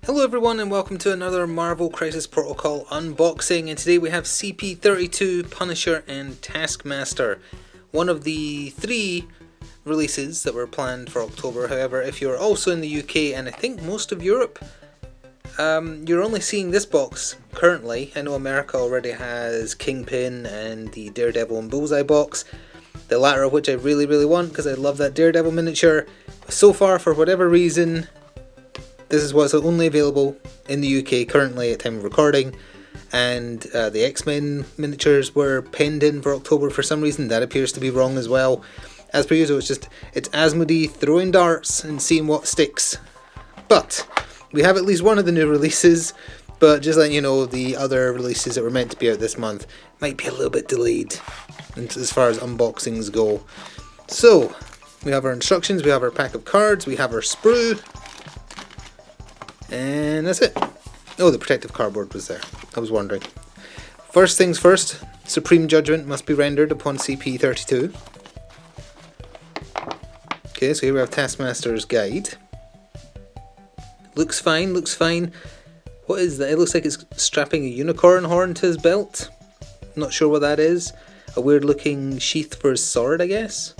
Hello everyone and welcome to another Marvel Crisis Protocol unboxing, and today we have CP32, Punisher and Taskmaster. One of the three releases that were planned for October. However, if you're also in the UK and I think most of Europe, you're only seeing this box currently. I know America already has Kingpin and the Daredevil and Bullseye box, the latter of which I really want because I love that Daredevil miniature. So far, for whatever reason, this is what's only available in the UK currently at time of recording, and the X-Men miniatures were penned in for October for some reason. That appears to be wrong as well. As per usual, it's Asmodee throwing darts and seeing what sticks. But we have at least one of the new releases, but just letting you know, the other releases that were meant to be out this month might be a little bit delayed as far as unboxings go. So, we have our instructions, we have our pack of cards, we have our sprue, and that's it. Oh, the protective cardboard was there. I was wondering. First things first, supreme judgment must be rendered upon CP32. Okay, so here we have Taskmaster's guide. Looks fine, looks fine. What is that? It looks like it's strapping a unicorn horn to his belt. Not sure what that is. A weird looking sheath for his sword, I guess.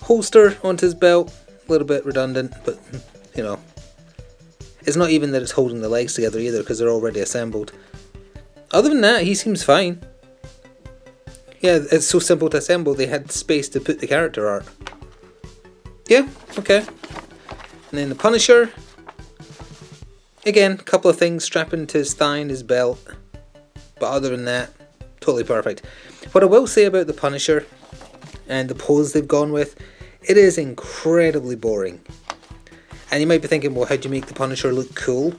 Holster onto his belt. A little bit redundant, but you know. It's not even that it's holding the legs together either, because they're already assembled. Other than that, he seems fine. Yeah, it's so simple to assemble, they had space to put the character art. Yeah, okay. And then the Punisher. Again, a couple of things strapping to his thigh and his belt. But other than that, totally perfect. What I will say about the Punisher and the pose they've gone with, it is incredibly boring. And you might be thinking, well, how do you make the Punisher look cool?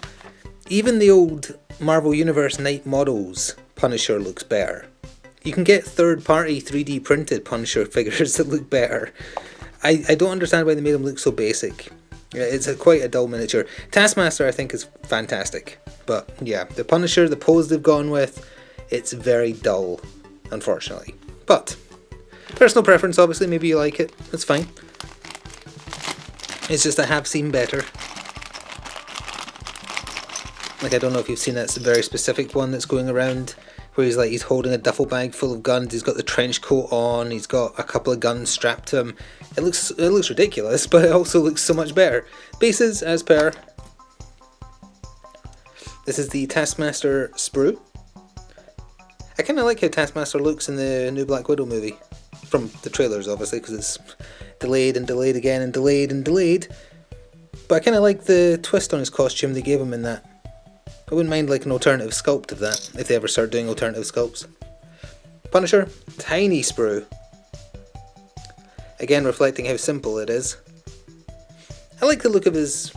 Even the old Marvel Universe Night Models Punisher looks better. You can get third-party 3D printed Punisher figures that look better. I don't understand why they made them look so basic. It's quite a dull miniature. Taskmaster, I think, is fantastic. But yeah, the Punisher, the pose they've gone with, it's very dull, unfortunately. But personal preference, obviously. Maybe you like it. That's fine. It's just I have seen better. Like, I don't know if you've seen that very specific one that's going around where he's holding a duffel bag full of guns. He's got the trench coat on. He's got a couple of guns strapped to him. It looks ridiculous, but it also looks so much better. Bases as per. This is the Taskmaster sprue. I kind of like how Taskmaster looks in the new Black Widow movie. From the trailers, obviously, because it's delayed and delayed again and delayed and delayed. But I kind of like the twist on his costume they gave him in that. I wouldn't mind like an alternative sculpt of that, if they ever start doing alternative sculpts. Punisher, tiny sprue. Again, reflecting how simple it is. I like the look of his...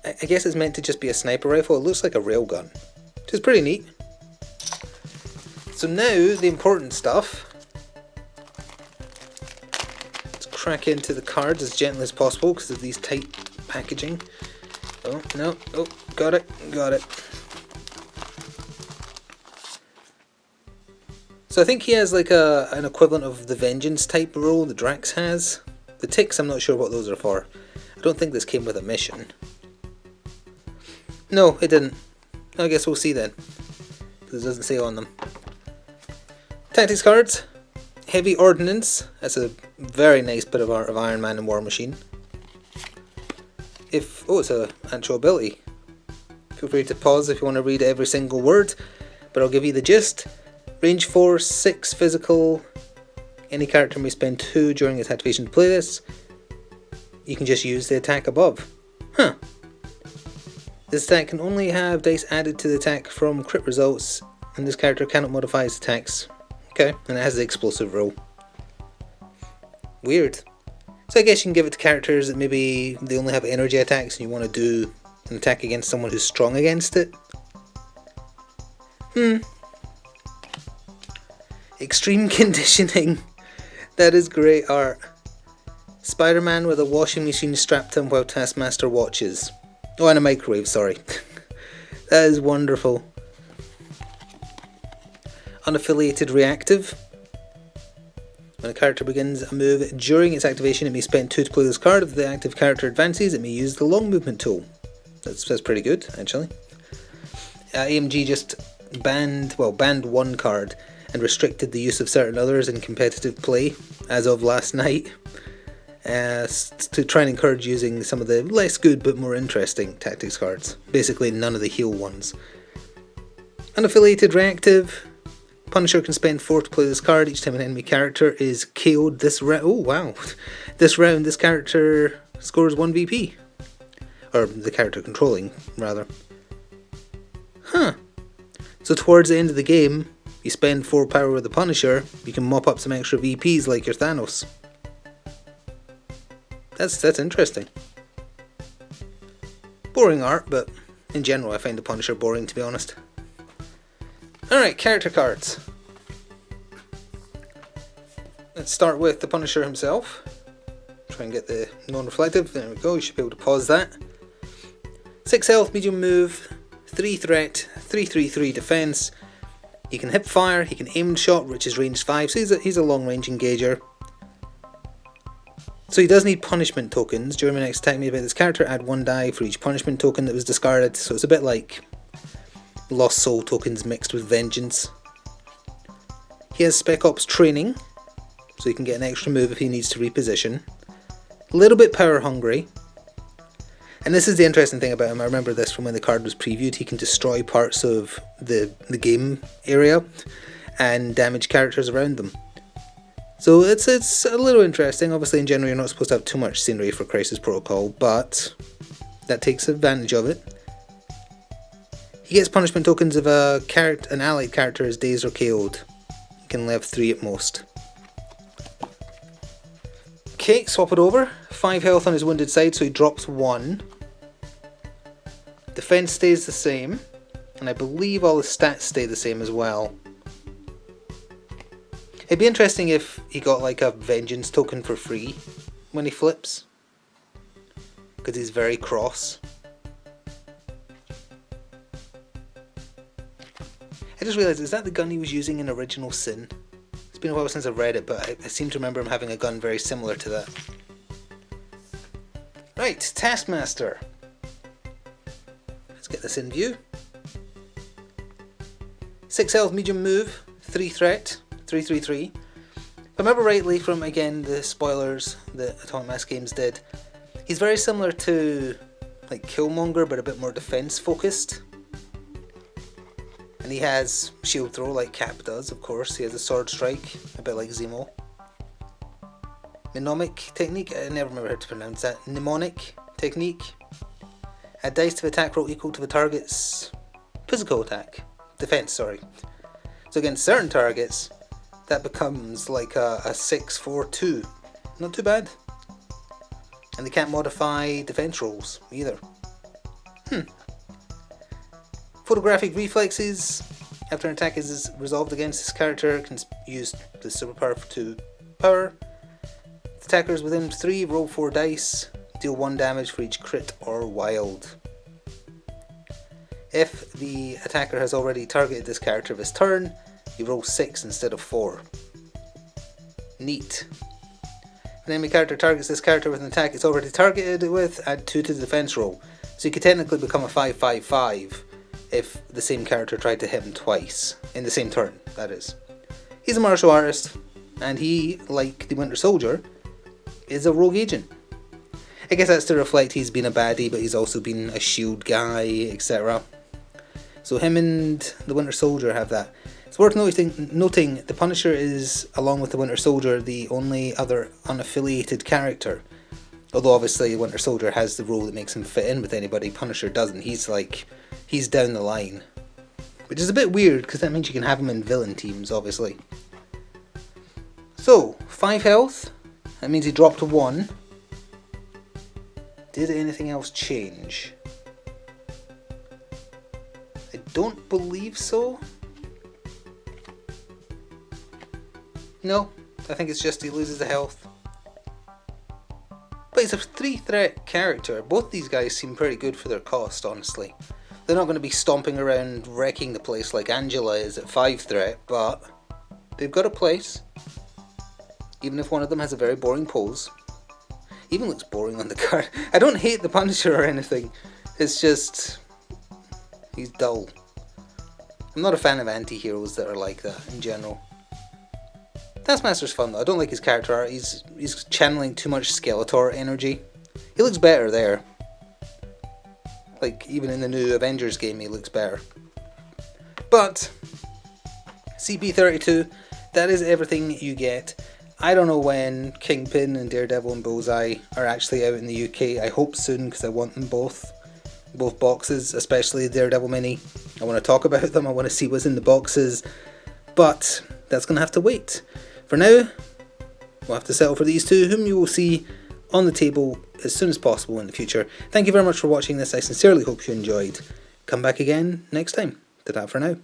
I guess it's meant to just be a sniper rifle. It looks like a railgun, which is pretty neat. So now, the important stuff. Crack into the cards as gently as possible because of these tight packaging. Oh, no. Oh, got it. So I think he has like an equivalent of the Vengeance type role that Drax has. The ticks, I'm not sure what those are for. I don't think this came with a mission. No, it didn't. I guess we'll see then, because it doesn't say on them. Tactics cards. Heavy Ordnance, that's a very nice bit of art of Iron Man and War Machine. It's an actual ability. Feel free to pause if you want to read every single word, but I'll give you the gist. Range 4, 6 physical. Any character may spend 2 during its activation to play this. You can just use the attack above. Huh. This attack can only have dice added to the attack from crit results, and this character cannot modify its attacks. Okay, and it has the explosive rule. Weird. So I guess you can give it to characters that maybe they only have energy attacks and you want to do an attack against someone who's strong against it. Extreme conditioning. That is great art. Spider-Man with a washing machine strapped to him while Taskmaster watches. Oh, and a microwave, sorry. That is wonderful. Unaffiliated reactive. When a character begins a move during its activation, it may spend 2 to play this card. If the active character advances, it may use the long movement tool. That's pretty good, actually. AMG just banned one card and restricted the use of certain others in competitive play as of last night, to try and encourage using some of the less good but more interesting tactics cards. Basically none of the heal ones. Unaffiliated reactive. Punisher can spend 4 to play this card. Each time an enemy character is KO'd this round. Oh wow! This round, this character scores 1 VP. Or the character controlling, rather. Huh. So towards the end of the game, you spend 4 power with the Punisher, you can mop up some extra VPs like your Thanos. That's interesting. Boring art, but in general I find the Punisher boring, to be honest. Alright, character cards. Let's start with the Punisher himself. Try and get the non-reflective. There we go, you should be able to pause that. 6 health, medium move, 3 threat, 3/3/3 defense. He can hip fire, he can aim and shot, which is range 5, so he's a long range engager. So he does need punishment tokens. During my next attack made by this character, add 1 die for each punishment token that was discarded. So it's a bit like Lost Soul tokens mixed with Vengeance. He has Spec Ops training, so he can get an extra move if he needs to reposition. A little bit power hungry. And this is the interesting thing about him. I remember this from when the card was previewed. He can destroy parts of the game area and damage characters around them. So it's a little interesting. Obviously in general you're not supposed to have too much scenery for Crisis Protocol, but that takes advantage of it. He gets punishment tokens if an allied character is dazed or KO'd. He can have 3 at most. Okay, swap it over. 5 health on his wounded side, so he drops 1. Defense stays the same, and I believe all his stats stay the same as well. It'd be interesting if he got like a Vengeance token for free when he flips, because he's very cross. I just realised, is that the gun he was using in Original Sin? It's been a while since I've read it, but I seem to remember him having a gun very similar to that. Right, Taskmaster. Let's get this in view. 6 health, medium move, 3 threat, 3/3/3. If I remember rightly from, again, the spoilers that Atomic Mass Games did, he's very similar to like Killmonger, but a bit more defense focused. And he has shield throw like Cap does, of course. He has a sword strike, a bit like Zemo. Mnemonic technique, I never remember how to pronounce that. Mnemonic technique. Add dice to the attack roll equal to the target's physical attack. Defense, sorry. So against certain targets, that becomes like a 6/4/2. Not too bad. And they can't modify defense rolls either. Photographic reflexes. After an attack is resolved against this character, can use the superpower for 2 power. The attacker is within 3, roll 4 dice, deal 1 damage for each crit or wild. If the attacker has already targeted this character this turn, you roll 6 instead of 4. Neat. If an enemy character targets this character with an attack it's already targeted with, add 2 to the defense roll. So you could technically become a 5/5/5 if the same character tried to hit him twice, in the same turn, that is. He's a martial artist, and he, like the Winter Soldier, is a rogue agent. I guess that's to reflect he's been a baddie, but he's also been a shield guy, etc. So him and the Winter Soldier have that. It's worth noting the Punisher is, along with the Winter Soldier, the only other unaffiliated character. Although obviously the Winter Soldier has the role that makes him fit in with anybody, Punisher doesn't. He's down the line. Which is a bit weird, because that means you can have him in villain teams, obviously. So, 5 health. That means he dropped to 1. Did anything else change? I don't believe so. No, I think it's just he loses the health. But he's a 3 threat character. Both these guys seem pretty good for their cost, honestly. They're not going to be stomping around wrecking the place like Angela is at 5 threat, but they've got a place. Even if one of them has a very boring pose. Even looks boring on the card. I don't hate the Punisher or anything. It's just, he's dull. I'm not a fan of anti-heroes that are like that in general. Taskmaster's fun though. I don't like his character art. He's channeling too much Skeletor energy. He looks better there. Like, even in the new Avengers game, he looks better. But CP32, that is everything you get. I don't know when Kingpin and Daredevil and Bullseye are actually out in the UK. I hope soon, because I want them both boxes, especially Daredevil Mini. I want to talk about them, I want to see what's in the boxes, but that's going to have to wait. For now, we'll have to settle for these two, whom you will see on the table as soon as possible in the future. Thank you very much for watching this. I sincerely hope you enjoyed. Come back again next time. Ta-ta for now.